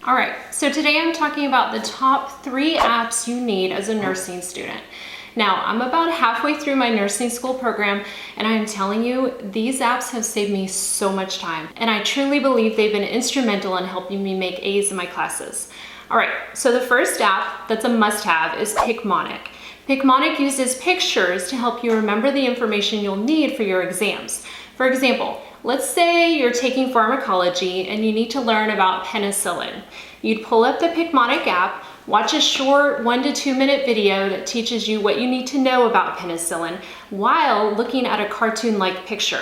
All right, so today I'm talking about the top 3 apps you need as a nursing student. Now, I'm about halfway through my nursing school program, and I'm telling you, these apps have saved me so much time, and I truly believe they've been instrumental in helping me make A's in my classes. All right, so the first app that's a must-have is Picmonic. Picmonic uses pictures to help you remember the information you'll need for your exams. For example, let's say you're taking pharmacology and you need to learn about penicillin. You'd pull up the Picmonic app, watch a short 1 to 2 minute video that teaches you what you need to know about penicillin while looking at a cartoon-like picture.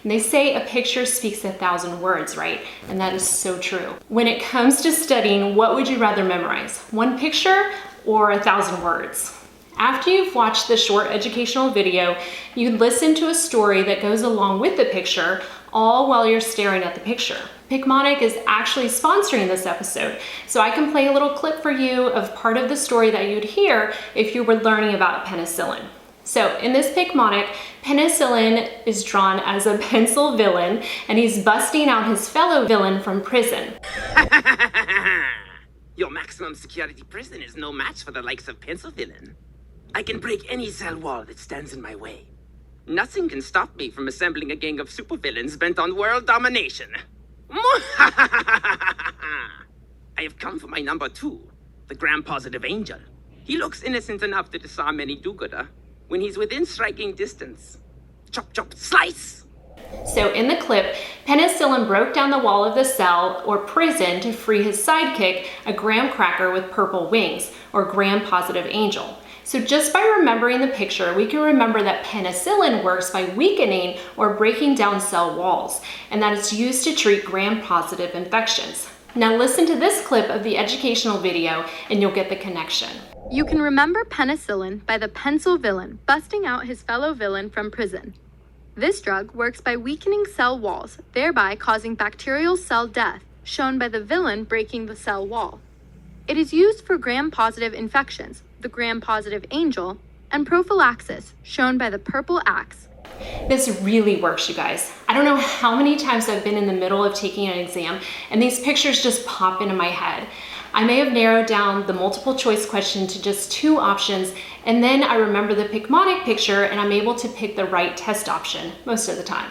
And they say a picture speaks 1,000 words, right? And that is so true. When it comes to studying, what would you rather memorize? 1 picture or 1,000 words? After you've watched the short educational video, you listen to a story that goes along with the picture, all while you're staring at the picture. Picmonic is actually sponsoring this episode, so I can play a little clip for you of part of the story that you'd hear if you were learning about penicillin. So in this Picmonic, penicillin is drawn as a pencil villain, and he's busting out his fellow villain from prison. Your maximum security prison is no match for the likes of pencil villain. I can break any cell wall that stands in my way. Nothing can stop me from assembling a gang of supervillains bent on world domination. I have come for my number 2, the gram-positive angel. He looks innocent enough to disarm any do-gooder when he's within striking distance. Chop, chop, slice! So in the clip, penicillin broke down the wall of the cell or prison to free his sidekick, a graham cracker with purple wings, or gram-positive angel. So just by remembering the picture, we can remember that penicillin works by weakening or breaking down cell walls, and that it's used to treat gram-positive infections. Now listen to this clip of the educational video and you'll get the connection. You can remember penicillin by the pencil villain busting out his fellow villain from prison. This drug works by weakening cell walls, thereby causing bacterial cell death, shown by the villain breaking the cell wall. It is used for gram-positive infections, the gram-positive angel, and prophylaxis, shown by the purple axe. This really works, you guys. I don't know how many times I've been in the middle of taking an exam and these pictures just pop into my head. I may have narrowed down the multiple choice question to just 2 options, and then I remember the Picmonic picture and I'm able to pick the right test option most of the time.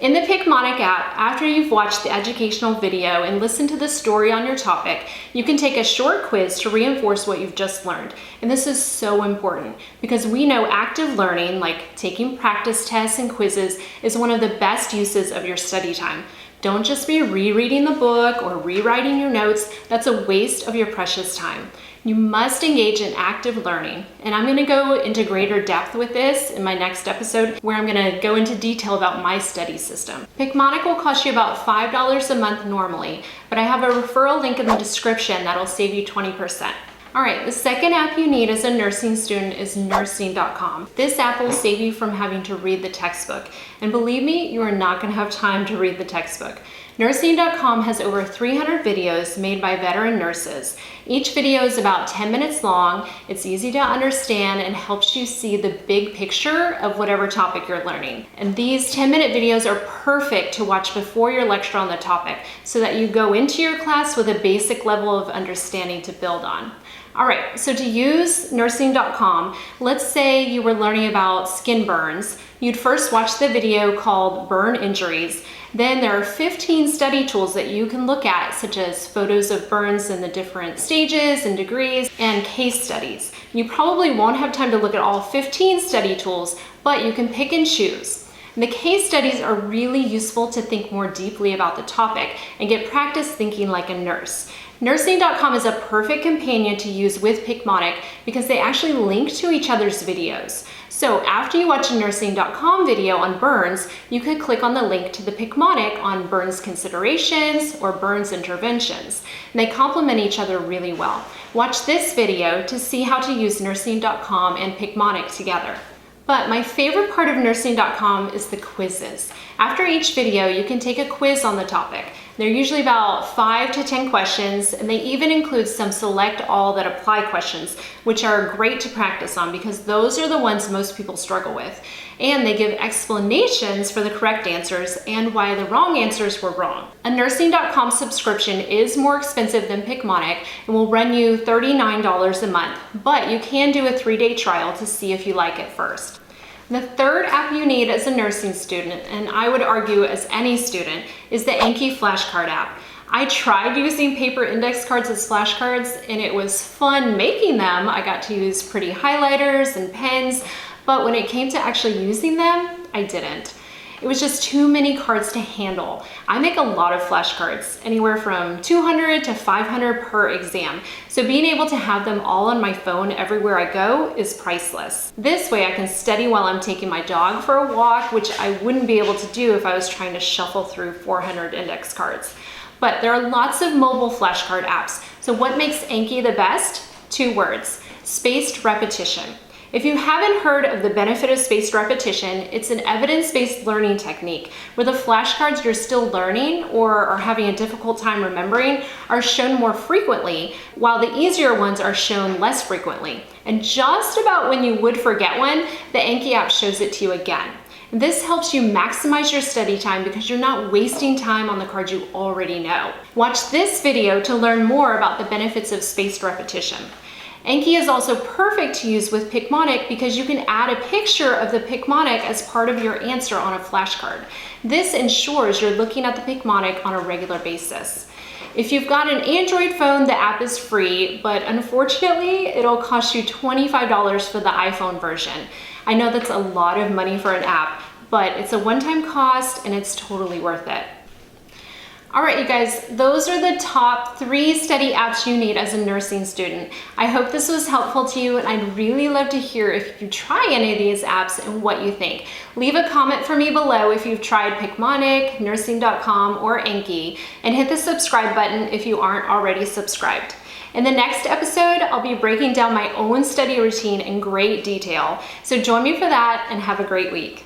In the Picmonic app, after you've watched the educational video and listened to the story on your topic, you can take a short quiz to reinforce what you've just learned. And this is so important because we know active learning, like taking practice tests and quizzes, is one of the best uses of your study time. Don't just be rereading the book or rewriting your notes. That's a waste of your precious time. You must engage in active learning, and I'm gonna go into greater depth with this in my next episode where I'm gonna go into detail about my study system. Picmonic will cost you about $5 a month normally, but I have a referral link in the description that'll save you 20%. All right, the second app you need as a nursing student is nursing.com. This app will save you from having to read the textbook. And believe me, you are not gonna have time to read the textbook. Nursing.com has over 300 videos made by veteran nurses. Each video is about 10 minutes long, it's easy to understand, and helps you see the big picture of whatever topic you're learning. And these 10-minute videos are perfect to watch before your lecture on the topic so that you go into your class with a basic level of understanding to build on. All right, so to use nursing.com, let's say you were learning about skin burns. You'd first watch the video called Burn Injuries. Then there are 15 study tools that you can look at, such as photos of burns in the different stages and degrees, and case studies. You probably won't have time to look at all 15 study tools, but you can pick and choose. And the case studies are really useful to think more deeply about the topic and get practice thinking like a nurse. Nursing.com is a perfect companion to use with Picmonic because they actually link to each other's videos. So after you watch a nursing.com video on burns, you could click on the link to the Picmonic on burns considerations or burns interventions. And they complement each other really well. Watch this video to see how to use nursing.com and Picmonic together. But my favorite part of nursing.com is the quizzes. After each video, you can take a quiz on the topic. They're usually about 5 to 10 questions, and they even include some select all that apply questions, which are great to practice on because those are the ones most people struggle with. And they give explanations for the correct answers and why the wrong answers were wrong. A nursing.com subscription is more expensive than Picmonic and will run you $39 a month, but you can do a 3-day trial to see if you like it first. The third app you need as a nursing student, and I would argue as any student, is the Anki flashcard app. I tried using paper index cards as flashcards and it was fun making them. I got to use pretty highlighters and pens, but when it came to actually using them, I didn't. It was just too many cards to handle. I make a lot of flashcards, anywhere from 200 to 500 per exam. So being able to have them all on my phone everywhere I go is priceless. This way I can study while I'm taking my dog for a walk, which I wouldn't be able to do if I was trying to shuffle through 400 index cards. But there are lots of mobile flashcard apps. So what makes Anki the best? 2 words: spaced repetition. If you haven't heard of the benefit of spaced repetition, it's an evidence-based learning technique where the flashcards you're still learning or are having a difficult time remembering are shown more frequently, while the easier ones are shown less frequently. And just about when you would forget one, the Anki app shows it to you again. This helps you maximize your study time because you're not wasting time on the cards you already know. Watch this video to learn more about the benefits of spaced repetition. Anki is also perfect to use with Picmonic because you can add a picture of the Picmonic as part of your answer on a flashcard. This ensures you're looking at the Picmonic on a regular basis. If you've got an Android phone, the app is free, but unfortunately, it'll cost you $25 for the iPhone version. I know that's a lot of money for an app, but it's a one-time cost and it's totally worth it. All right, you guys, those are the top 3 study apps you need as a nursing student. I hope this was helpful to you, and I'd really love to hear if you try any of these apps and what you think. Leave a comment for me below if you've tried Picmonic, nursing.com, or Anki, and hit the subscribe button if you aren't already subscribed. In the next episode, I'll be breaking down my own study routine in great detail. So join me for that and have a great week.